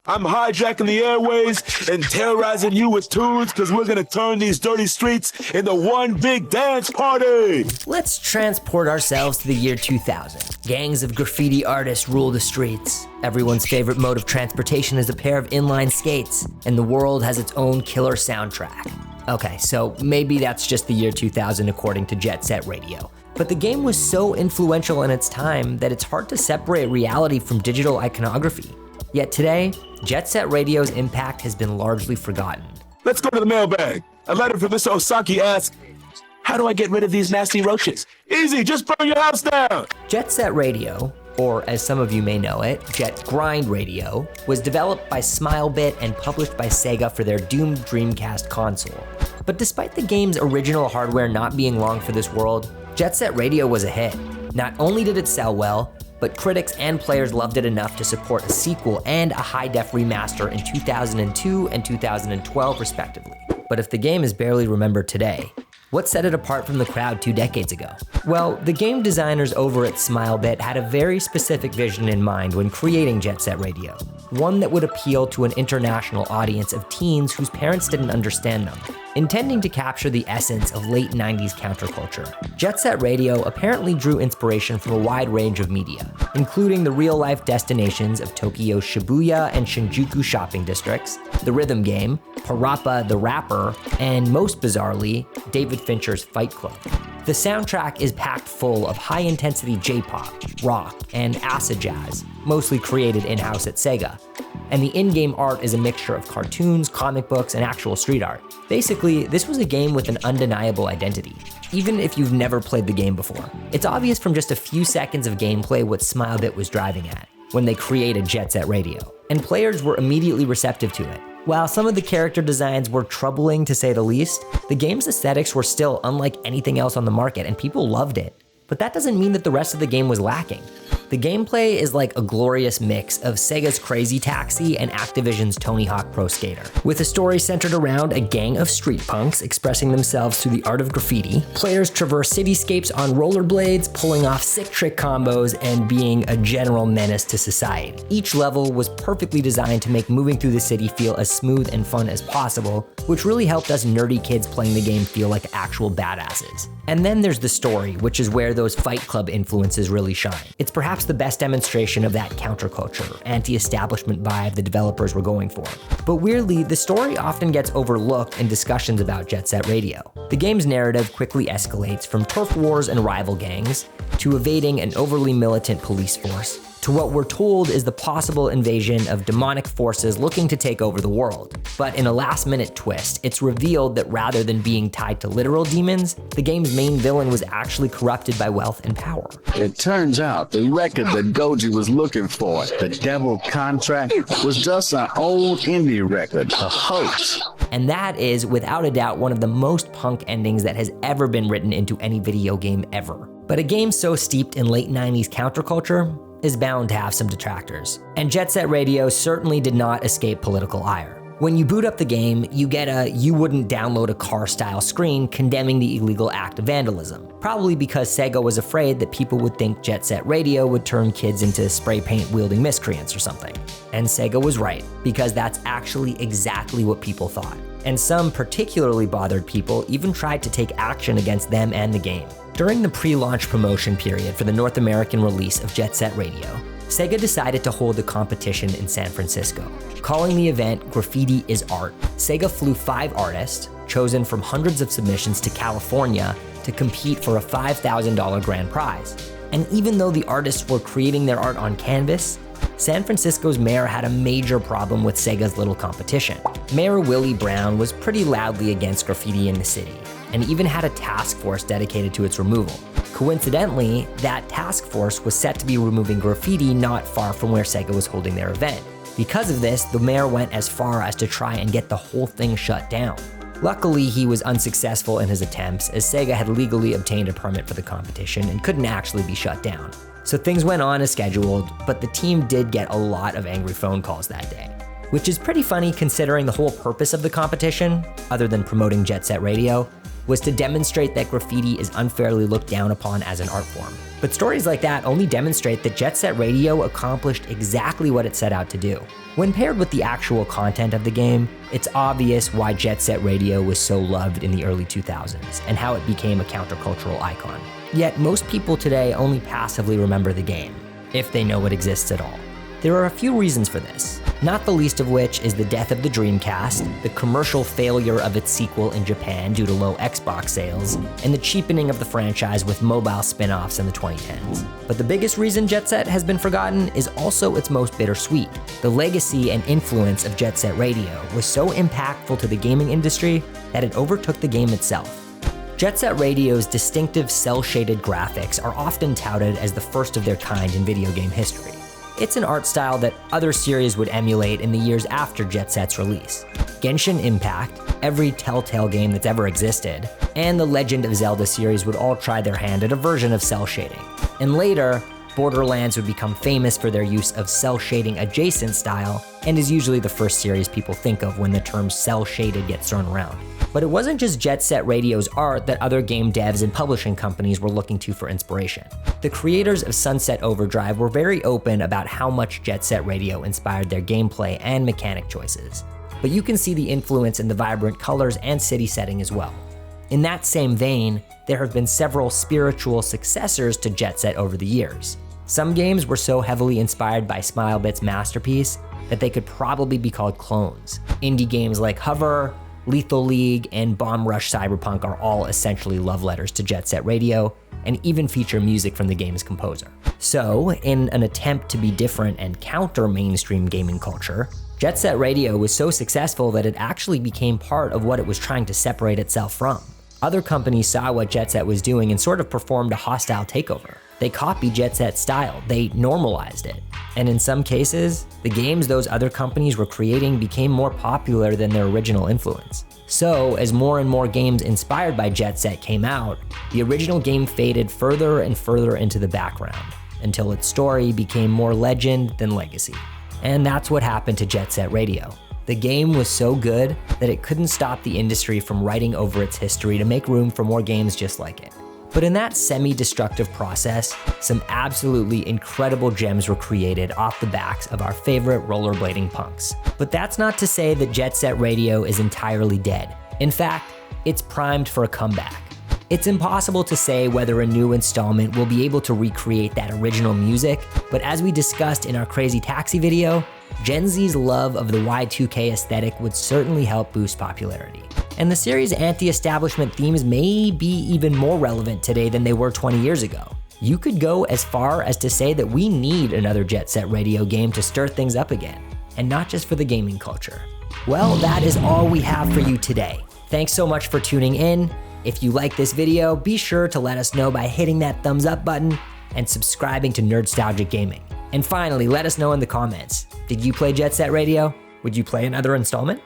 I'm hijacking the airways and terrorizing you with tunes because we're gonna turn these dirty streets into one big dance party. Let's transport ourselves to the year 2000. Gangs of graffiti artists rule the streets. Everyone's favorite mode of transportation is a pair of inline skates, and the world has its own killer soundtrack. Okay, so maybe that's just the year 2000 according to Jet Set Radio. But the game was so influential in its time that it's hard to separate reality from digital iconography. Yet today, Jet Set Radio's impact has been largely forgotten. Let's go to the mailbag. A letter from Mr. Osaki asks, how do I get rid of these nasty roaches? Easy, just burn your house down. Jet Set Radio, or as some of you may know it, Jet Grind Radio, was developed by Smilebit and published by Sega for their doomed Dreamcast console. But despite the game's original hardware not being long for this world, Jet Set Radio was a hit. Not only did it sell well, but critics and players loved it enough to support a sequel and a high-def remaster in 2002 and 2012 respectively. But if the game is barely remembered today, what set it apart from the crowd 2 decades ago? Well, the game designers over at Smilebit had a very specific vision in mind when creating Jet Set Radio, one that would appeal to an international audience of teens whose parents didn't understand them. Intending to capture the essence of late 90s counterculture, Jet Set Radio apparently drew inspiration from a wide range of media, including the real-life destinations of Tokyo's Shibuya and Shinjuku shopping districts, the rhythm game, Parappa the Rapper, and most bizarrely, David Fincher's Fight Club. The soundtrack is packed full of high-intensity J-pop, rock, and acid jazz, mostly created in-house at Sega. And the in-game art is a mixture of cartoons, comic books, and actual street art. Basically, this was a game with an undeniable identity, even if you've never played the game before. It's obvious from just a few seconds of gameplay what Smilebit was driving at when they created Jet Set Radio, and players were immediately receptive to it. While some of the character designs were troubling to say the least, the game's aesthetics were still unlike anything else on the market and people loved it. But that doesn't mean that the rest of the game was lacking. The gameplay is like a glorious mix of Sega's Crazy Taxi and Activision's Tony Hawk Pro Skater. With a story centered around a gang of street punks expressing themselves through the art of graffiti, players traverse cityscapes on rollerblades, pulling off sick trick combos, and being a general menace to society. Each level was perfectly designed to make moving through the city feel as smooth and fun as possible, which really helped us nerdy kids playing the game feel like actual badasses. And then there's the story, which is where those Fight Club influences really shine. It's perhaps the best demonstration of that counterculture, anti-establishment vibe the developers were going for. But weirdly, the story often gets overlooked in discussions about Jet Set Radio. The game's narrative quickly escalates from turf wars and rival gangs, to evading an overly militant police force, to what we're told is the possible invasion of demonic forces looking to take over the world. But in a last-minute twist, it's revealed that rather than being tied to literal demons, the game's main villain was actually corrupted by wealth and power. It turns out the record that Goji was looking for, the Devil Contract, was just an old indie record, a hoax. And that is, without a doubt, one of the most punk endings that has ever been written into any video game ever. But a game so steeped in late 90s counterculture is bound to have some detractors. And Jet Set Radio certainly did not escape political ire. When you boot up the game, you get a "you wouldn't download a car"-style screen condemning the illegal act of vandalism, probably because Sega was afraid that people would think Jet Set Radio would turn kids into spray paint-wielding miscreants or something. And Sega was right, because that's actually exactly what people thought. And some particularly bothered people even tried to take action against them and the game. During the pre-launch promotion period for the North American release of Jet Set Radio, Sega decided to hold a competition in San Francisco. Calling the event Graffiti is Art, Sega flew 5 artists, chosen from hundreds of submissions, to California to compete for a $5,000 grand prize. And even though the artists were creating their art on canvas, San Francisco's mayor had a major problem with Sega's little competition. Mayor Willie Brown was pretty loudly against graffiti in the city, and even had a task force dedicated to its removal. Coincidentally, that task force was set to be removing graffiti not far from where Sega was holding their event. Because of this, the mayor went as far as to try and get the whole thing shut down. Luckily, he was unsuccessful in his attempts, as Sega had legally obtained a permit for the competition and couldn't actually be shut down. So things went on as scheduled, but the team did get a lot of angry phone calls that day. Which is pretty funny considering the whole purpose of the competition, other than promoting Jet Set Radio, was to demonstrate that graffiti is unfairly looked down upon as an art form. But stories like that only demonstrate that Jet Set Radio accomplished exactly what it set out to do. When paired with the actual content of the game, it's obvious why Jet Set Radio was so loved in the early 2000s and how it became a countercultural icon. Yet most people today only passively remember the game, if they know it exists at all. There are a few reasons for this, not the least of which is the death of the Dreamcast, the commercial failure of its sequel in Japan due to low Xbox sales, and the cheapening of the franchise with mobile spin-offs in the 2010s. But the biggest reason Jet Set has been forgotten is also its most bittersweet. The legacy and influence of Jet Set Radio was so impactful to the gaming industry that it overtook the game itself. Jet Set Radio's distinctive cel-shaded graphics are often touted as the first of their kind in video game history. It's an art style that other series would emulate in the years after Jet Set's release. Genshin Impact, every Telltale game that's ever existed, and the Legend of Zelda series would all try their hand at a version of cel shading. And later, Borderlands would become famous for their use of cel shading adjacent style, and is usually the first series people think of when the term cel shaded gets thrown around. But it wasn't just Jet Set Radio's art that other game devs and publishing companies were looking to for inspiration. The creators of Sunset Overdrive were very open about how much Jet Set Radio inspired their gameplay and mechanic choices. But you can see the influence in the vibrant colors and city setting as well. In that same vein, there have been several spiritual successors to Jet Set over the years. Some games were so heavily inspired by Smilebit's masterpiece that they could probably be called clones. Indie games like Hover, Lethal League, and Bomb Rush Cyberpunk are all essentially love letters to Jet Set Radio, and even feature music from the game's composer. So, in an attempt to be different and counter mainstream gaming culture, Jet Set Radio was so successful that it actually became part of what it was trying to separate itself from. Other companies saw what Jet Set was doing and sort of performed a hostile takeover. They copied Jet Set's style, they normalized it. And in some cases, the games those other companies were creating became more popular than their original influence. So, as more and more games inspired by Jet Set came out, the original game faded further and further into the background, until its story became more legend than legacy. And that's what happened to Jet Set Radio. The game was so good that it couldn't stop the industry from writing over its history to make room for more games just like it. But in that semi-destructive process, some absolutely incredible gems were created off the backs of our favorite rollerblading punks. But that's not to say that Jet Set Radio is entirely dead. In fact, it's primed for a comeback. It's impossible to say whether a new installment will be able to recreate that original music, but as we discussed in our Crazy Taxi video, Gen Z's love of the Y2K aesthetic would certainly help boost popularity. And the series' anti-establishment themes may be even more relevant today than they were 20 years ago. You could go as far as to say that we need another Jet Set Radio game to stir things up again, and not just for the gaming culture. Well, that is all we have for you today. Thanks so much for tuning in. If you like this video, be sure to let us know by hitting that thumbs up button and subscribing to Nerdstalgic Gaming. And finally, let us know in the comments, did you play Jet Set Radio? Would you play another installment?